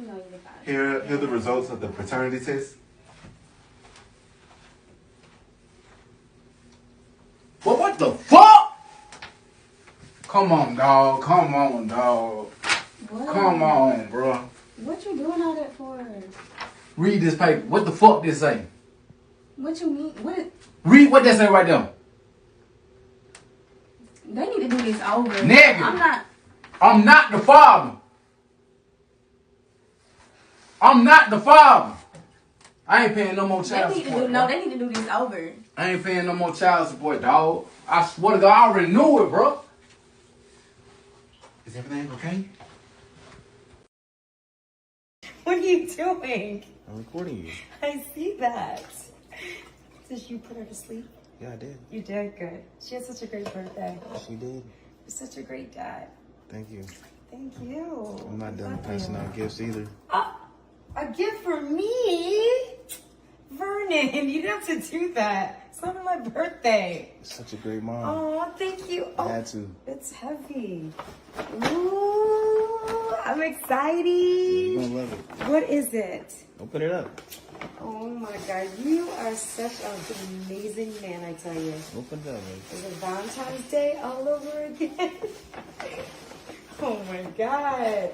know you're fine. Here are the results of the paternity test. Well, what the fuck? Come on, dog. Come on, dog. What? Come on, bro. What you doing all that for? Read this paper. What the fuck this say? What you mean? What? Read what that say right there. They need to do this over. Negative. I'm not the father. I'm not the father. I ain't paying no more child support. They need to do this over. I ain't paying no more child support, dog. I swear to God, I already knew it, bro. Is everything okay? What are you doing? I'm recording you. I see that. Did you put her to sleep? Yeah, I did. You did? Good. She had such a great birthday. She did. You're such a great dad. Thank you. Thank you. I'm not done passing out gifts either. A gift for me? Vernon, you didn't have to do that. It's not my birthday. It's such a great mom. Oh, thank you. I had to. It's heavy. Ooh, I'm excited. You're gonna love it. What is it? Open it up. Oh my God, you are such an amazing man, I tell you. Open it up, man. Is it Valentine's Day all over again? Oh my God.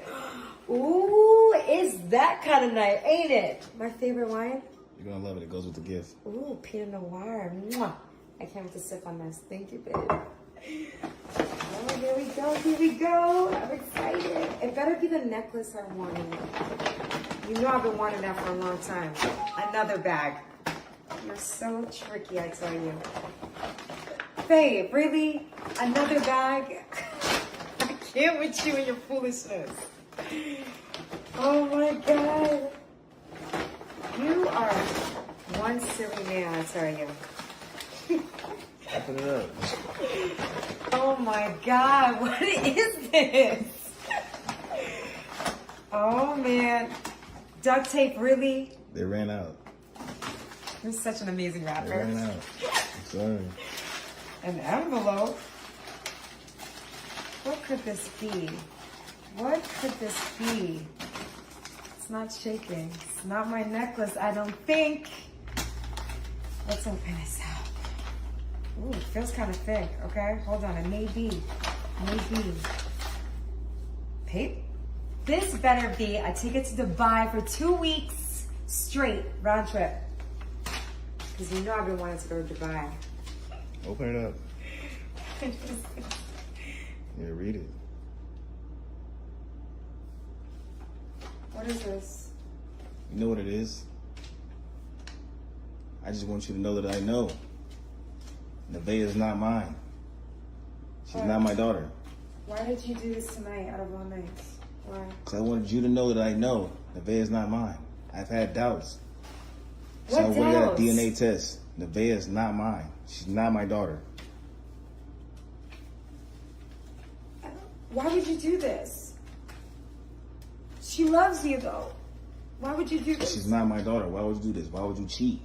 Ooh, it's that kind of night, ain't it? My favorite wine? You're gonna love it. It goes with the gift. Ooh, Pinot Noir. Mwah. I can't wait to sip on this. Thank you, babe. Oh, here we go. Here we go. I'm excited. It better be the necklace I wanted. You know I've been wanting that for a long time. Another bag. You're so tricky, I tell you. Babe, really? Another bag? I can't with you and your foolishness. Oh my God. You are one silly man, I tell you. Open it up. Oh my God, what is this? Oh man. Duct tape, really? They ran out. You're such an amazing They rapper. ran out. I'm sorry. An envelope? What could this be? What could this be? It's not shaking. It's not my necklace, I don't think. Let's open this up. Ooh, it feels kind of thick, okay? Hold on, it may be. Maybe. Pape? This better be a ticket to Dubai for 2 weeks straight, round trip. Because you know I've been wanting to go to Dubai. Open it up. Yeah, read it. What is this? You know what it is? I just want you to know that I know. Nevaeh is not mine. She's not my daughter. Why did you do this tonight out of all nights? Why? Because I wanted you to know that I know Nevaeh is not mine. I've had doubts. So I What went and got a doubts? DNA test. Nevaeh is not mine. She's not my daughter. Why would you do this? She loves you though. Why would you do this? She's not my daughter. Why would you do this? Why would you cheat?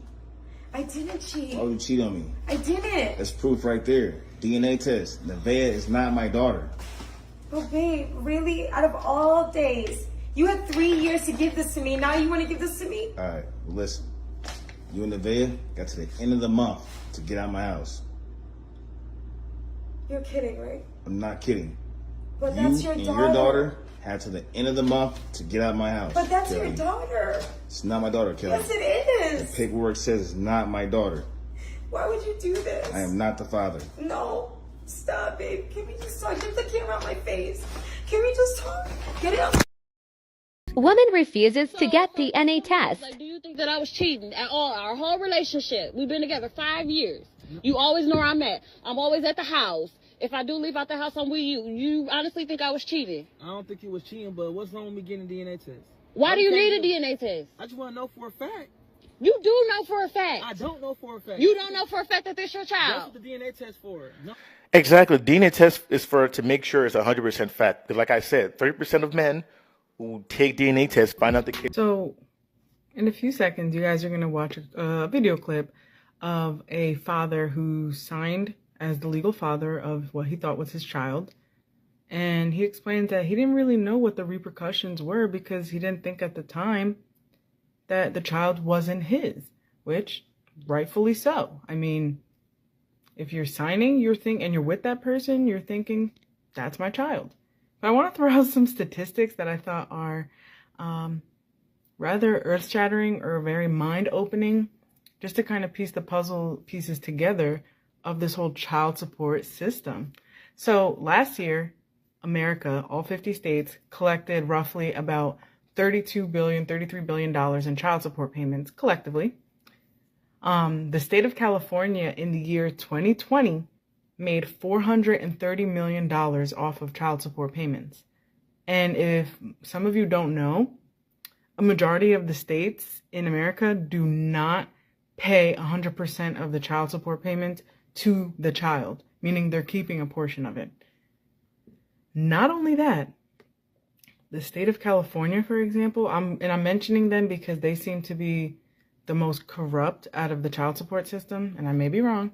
I didn't cheat. Why would you cheat on me? I didn't. That's proof right there. DNA test. Nevaeh is not my daughter. But babe, really? Out of all days, you had 3 years to give this to me. Now you want to give this to me? All right, well, listen. You and Nevaeh got to the end of the month to get out of my house. You're kidding, right? I'm not kidding. But that's You your and daughter. your daughter had to the end of the month to get out of my house. But that's Kelly. your daughter. It's not my daughter, Kelly. Yes, it The is. paperwork says it's not my daughter. Why would you do this? I am not the father. No. Stop, babe. Can we just talk? Get the camera on my face. Can we just talk? Get it on. Woman refuses to get DNA test. Like, do you think that I was cheating at all? Our whole relationship, we've been together 5 years. You always know where I'm at. I'm always at the house. If I do leave out the house, I'm with you. You honestly think I was cheating? I don't think you was cheating, but what's wrong with me getting a DNA test? Why do you need a DNA test? I just want to know for a fact. You do know for a fact. I don't know for a fact. You don't know for a fact that this your That's child. what the DNA test for. No. Exactly. DNA test is to make sure it's 100% fact. Because like I said, 30% of men who take DNA tests find out the kid. So in a few seconds, you guys are going to watch a video clip of a father who signed as the legal father of what he thought was his child. And he explained that he didn't really know what the repercussions were because he didn't think at the time that the child wasn't his, which rightfully so. I mean, if you're signing your thing and you're with that person, you're thinking, that's my child. But I want to throw out some statistics that I thought are rather earth-shattering or very mind-opening, just to kind of piece the puzzle pieces together of this whole child support system. So last year, America, all 50 states, collected roughly about $33 billion in child support payments collectively. The state of California in the year 2020 made $430 million off of child support payments. And if some of you don't know, a majority of the states in America do not pay 100% of the child support payments to the child, meaning they're keeping a portion of it. Not only that, the state of California, for example, I'm mentioning them because they seem to be the most corrupt out of the child support system, and I may be wrong,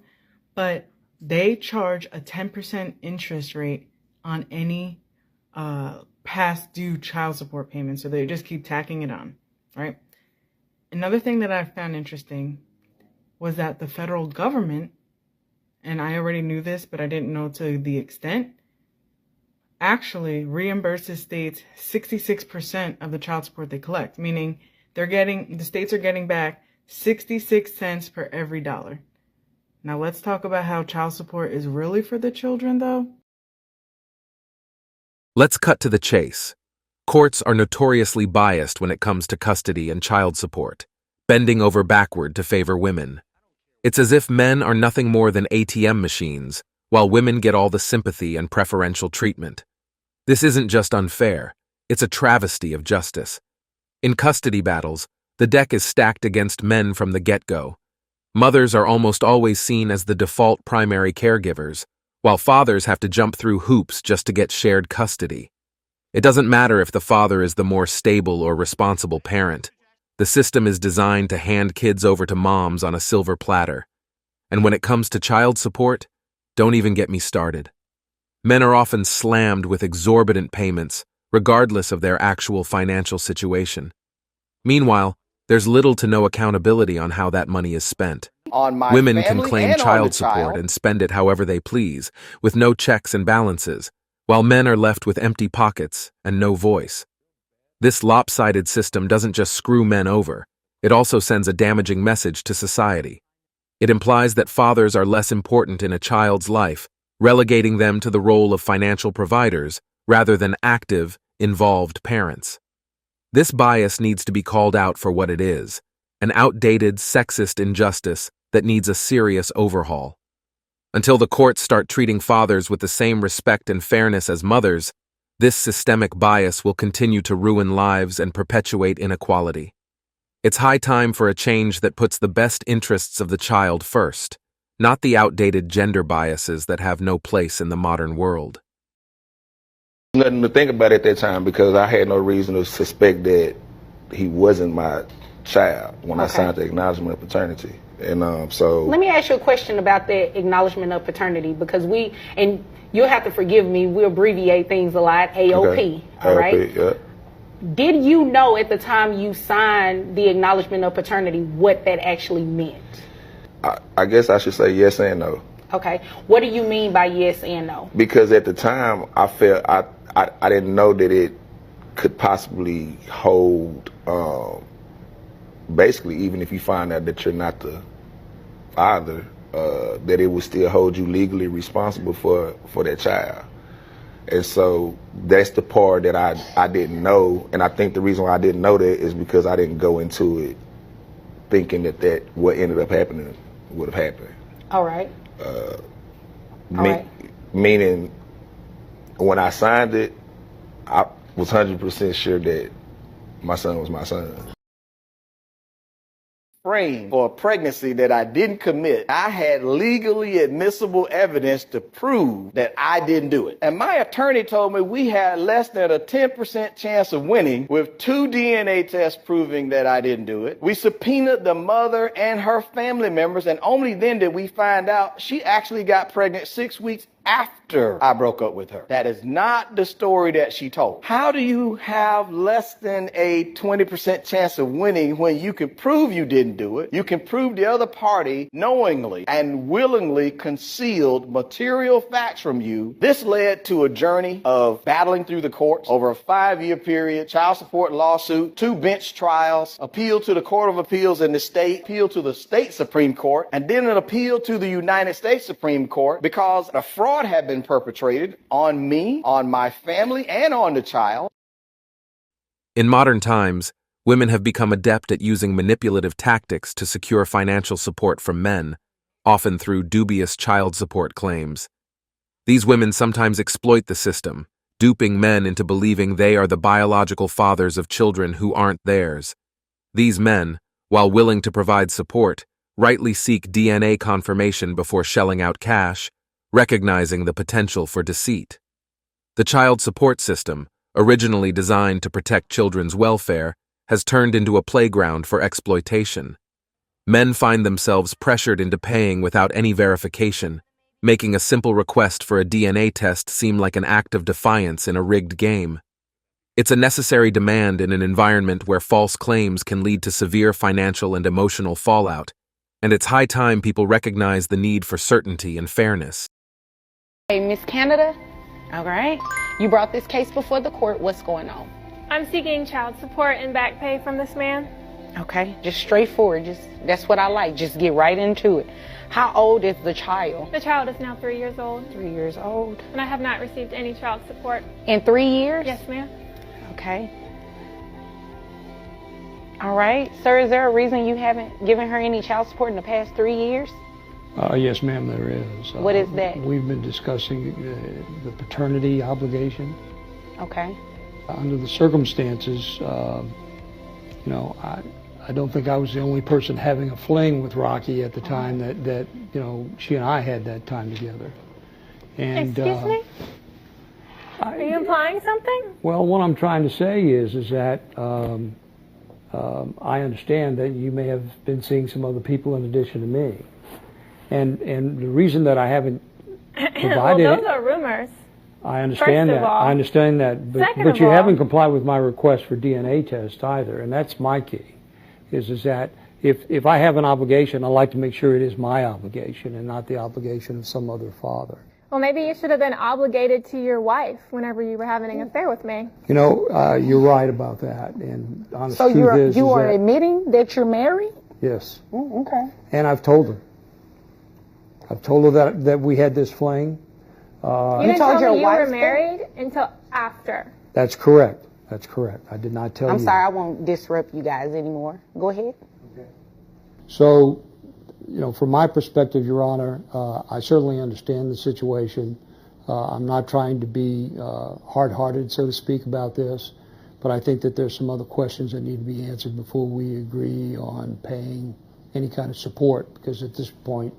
but they charge a 10% interest rate on any past due child support payments, so they just keep tacking it on, right? Another thing that I found interesting was that the federal government, and I already knew this, but I didn't know to the extent, actually reimburses states 66% of the child support they collect, meaning the states are getting back 66 cents per every dollar. Now let's talk about how child support is really for the children, though. Let's cut to the chase. Courts are notoriously biased when it comes to custody and child support, bending over backward to favor women. It's as if men are nothing more than ATM machines, while women get all the sympathy and preferential treatment. This isn't just unfair, it's a travesty of justice. In custody battles, the deck is stacked against men from the get-go. Mothers are almost always seen as the default primary caregivers, while fathers have to jump through hoops just to get shared custody. It doesn't matter if the father is the more stable or responsible parent. The system is designed to hand kids over to moms on a silver platter. And when it comes to child support, don't even get me started. Men are often slammed with exorbitant payments, regardless of their actual financial situation. Meanwhile, there's little to no accountability on how that money is spent. Women can claim child support and spend it however they please, with no checks and balances, while men are left with empty pockets and no voice. This lopsided system doesn't just screw men over, it also sends a damaging message to society. It implies that fathers are less important in a child's life, relegating them to the role of financial providers rather than active, involved parents. This bias needs to be called out for what it is, an outdated, sexist injustice that needs a serious overhaul. Until the courts start treating fathers with the same respect and fairness as mothers, this systemic bias will continue to ruin lives and perpetuate inequality. It's high time for a change that puts the best interests of the child first, not the outdated gender biases that have no place in the modern world. Nothing to think about at that time because I had no reason to suspect that he wasn't my child when I signed the acknowledgement of paternity. And so let me ask you a question about the acknowledgement of paternity, because and you'll have to forgive me, we abbreviate things a lot, AOP, all right? Yeah. Did you know at the time you signed the acknowledgement of paternity what that actually meant? I guess I should say yes and no. Okay. What do you mean by yes and no? Because at the time, I felt I didn't know that it could possibly hold, basically, even if you find out that you're not the father, that it would still hold you legally responsible for that child. And so that's the part that I didn't know. And I think the reason why I didn't know that is because I didn't go into it thinking that what ended up happening would have happened. All right. Meaning, when I signed it, I was 100% sure that my son was my son. Framed for a pregnancy that I didn't commit. I had legally admissible evidence to prove that I didn't do it. And my attorney told me we had less than a 10% chance of winning with 2 DNA tests proving that I didn't do it. We subpoenaed the mother and her family members, and only then did we find out she actually got pregnant 6 weeks after I broke up with her. That is not the story that she told. How do you have less than a 20% chance of winning when you can prove you didn't do it? You can prove the other party knowingly and willingly concealed material facts from you. This led to a journey of battling through the courts over a 5-year period, child support lawsuit, 2 bench trials, appeal to the Court of Appeals in the state, appeal to the state Supreme Court, and then an appeal to the United States Supreme Court because a fraud had been perpetrated on me, on my family, and on the child. In modern times, women have become adept at using manipulative tactics to secure financial support from men, often through dubious child support claims. These women sometimes exploit the system, duping men into believing they are the biological fathers of children who aren't theirs. These men, while willing to provide support, rightly seek DNA confirmation before shelling out cash, recognizing the potential for deceit. The child support system, originally designed to protect children's welfare, has turned into a playground for exploitation. Men find themselves pressured into paying without any verification, making a simple request for a DNA test seem like an act of defiance in a rigged game. It's a necessary demand in an environment where false claims can lead to severe financial and emotional fallout, and it's high time people recognize the need for certainty and fairness. Hey, Miss Canada. All right. You brought this case before the court. What's going on? I'm seeking child support and back pay from this man. Okay. Just straightforward. That's what I like. Just get right into it. How old is the child? The child is now 3 years old. 3 years old. And I have not received any child support. In 3 years? Yes, ma'am. Okay. All right. Sir, is there a reason you haven't given her any child support in the past 3 years? Yes, ma'am, there is. What is that? We've been discussing the paternity obligation. Okay. Under the circumstances, you know, I don't think I was the only person having a fling with Rocky at the time that you know, she and I had that time together. And, excuse me? Are you implying something? Well, what I'm trying to say is that I understand that you may have been seeing some other people in addition to me. And the reason that I haven't provided well, those are rumors. I understand First of that. all. I understand that. But Second of you all. haven't complied with my request for DNA test either, and that's my key. Is that if I have an obligation, I like to make sure it is my obligation and not the obligation of some other father. Well, maybe you should have been obligated to your wife whenever you were having an affair with me. You know, you're right about that. And honest So truth you are that, admitting that you're married? yes. Okay. And I've told her. I've told her that we had this fling. You didn't told tell your me you wife were that? married until after. That's correct. That's correct. I did not tell you. I'm sorry, I won't disrupt you guys anymore. Go ahead. So, you know, from my perspective, Your Honor, I certainly understand the situation. I'm not trying to be hard-hearted, so to speak, about this, but I think that there's some other questions that need to be answered before we agree on paying any kind of support, because at this point,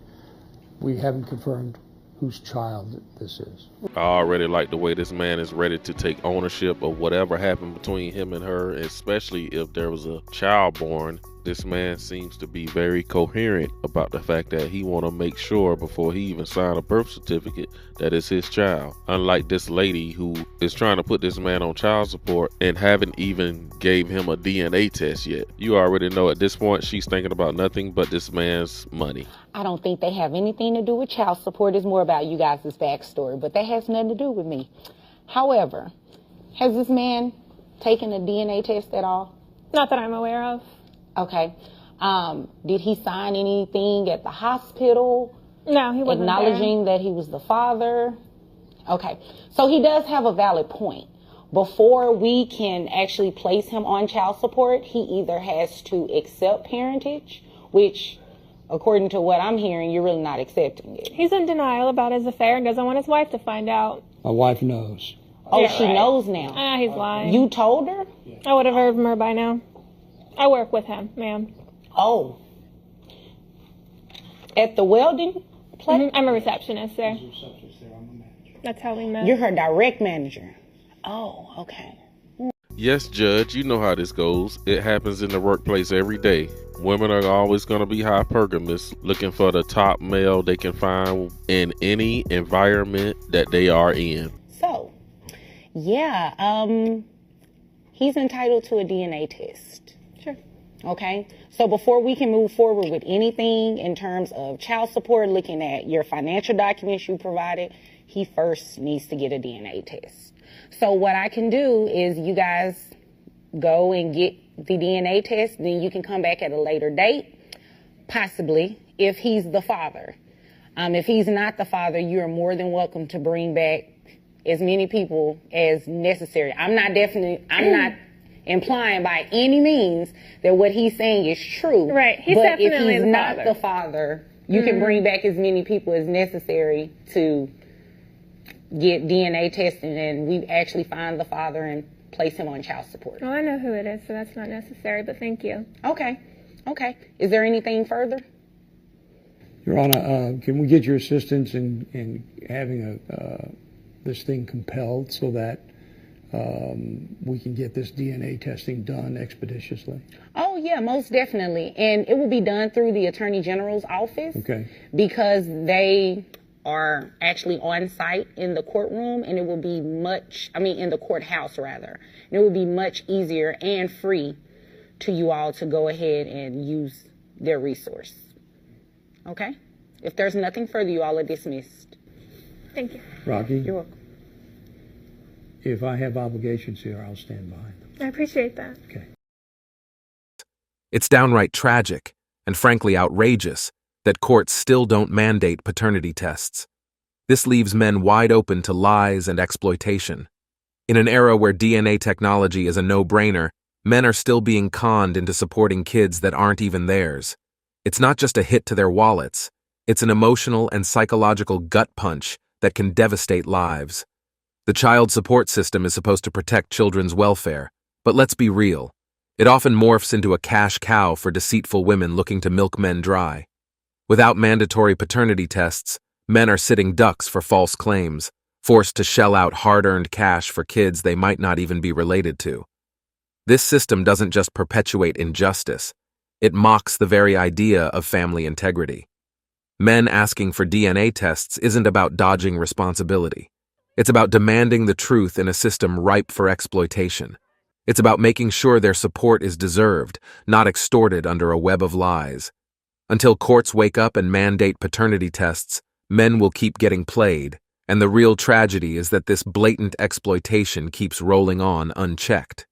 we haven't confirmed whose child this is. I already like the way this man is ready to take ownership of whatever happened between him and her, especially if there was a child born. This man seems to be very coherent about the fact that he want to make sure before he even sign a birth certificate that it's his child. Unlike this lady who is trying to put this man on child support and haven't even gave him a DNA test yet. You already know at this point she's thinking about nothing but this man's money. I don't think they have anything to do with child support. It's more about you guys' backstory, but that has nothing to do with me. However, has this man taken a DNA test at all? Not that I'm aware of. Okay. Did he sign anything at the hospital? No, he wasn't acknowledging that he was the father? Okay. So he does have a valid point. Before we can actually place him on child support, he either has to accept parentage, which, according to what I'm hearing, you're really not accepting it. He's in denial about his affair and doesn't want his wife to find out. My wife knows. Oh, Yeah, she right. knows now. He's lying. You told her? I would have heard from her by now. I work with him, ma'am. Oh. At the welding place? I'm a receptionist there. That's how we met. You're her direct manager. Oh, okay. Yes, Judge, you know how this goes. It happens in the workplace every day. Women are always going to be hypergamous, looking for the top male they can find in any environment that they are in. So, yeah, he's entitled to a DNA test. Sure. Okay? So before we can move forward with anything in terms of child support, looking at your financial documents you provided, he first needs to get a DNA test. So what I can do is you guys go and get the DNA test, then you can come back at a later date, possibly, if he's the father. If he's not the father, you're more than welcome to bring back as many people as necessary. I'm not implying by any means that what he's saying is true. Right. He's but if definitely he's the not father. the father, you can bring back as many people as necessary to get DNA testing, and we actually find the father and place him on child support. Well, I know who it is, so that's not necessary, but thank you. Okay. Is there anything further? Your Honor, can we get your assistance in having this thing compelled so that we can get this DNA testing done expeditiously? Oh, yeah, most definitely. And it will be done through the Attorney General's office. Okay. Because they are actually on site in the courtroom, and it will be in the courthouse rather. And it will be much easier and free to you all to go ahead and use their resource. Okay? If there's nothing further, you all are dismissed. Thank you. Rocky? You're welcome. If I have obligations here, I'll stand behind them. I appreciate that. Okay. It's downright tragic, and frankly outrageous, that courts still don't mandate paternity tests. This leaves men wide open to lies and exploitation. In an era where DNA technology is a no-brainer, men are still being conned into supporting kids that aren't even theirs. It's not just a hit to their wallets, it's an emotional and psychological gut punch that can devastate lives. The child support system is supposed to protect children's welfare, but let's be real. It often morphs into a cash cow for deceitful women looking to milk men dry. Without mandatory paternity tests, men are sitting ducks for false claims, forced to shell out hard-earned cash for kids they might not even be related to. This system doesn't just perpetuate injustice, it mocks the very idea of family integrity. Men asking for DNA tests isn't about dodging responsibility. It's about demanding the truth in a system ripe for exploitation. It's about making sure their support is deserved, not extorted under a web of lies. Until courts wake up and mandate paternity tests, men will keep getting played, and the real tragedy is that this blatant exploitation keeps rolling on unchecked.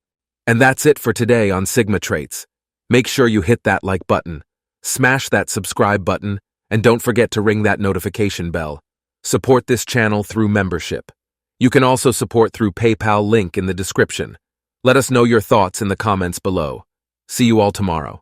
And that's it for today on Sigma Traits. Make sure you hit that like button, smash that subscribe button, and don't forget to ring that notification bell. Support this channel through membership. You can also support through PayPal link in the description. Let us know your thoughts in the comments below. See you all tomorrow.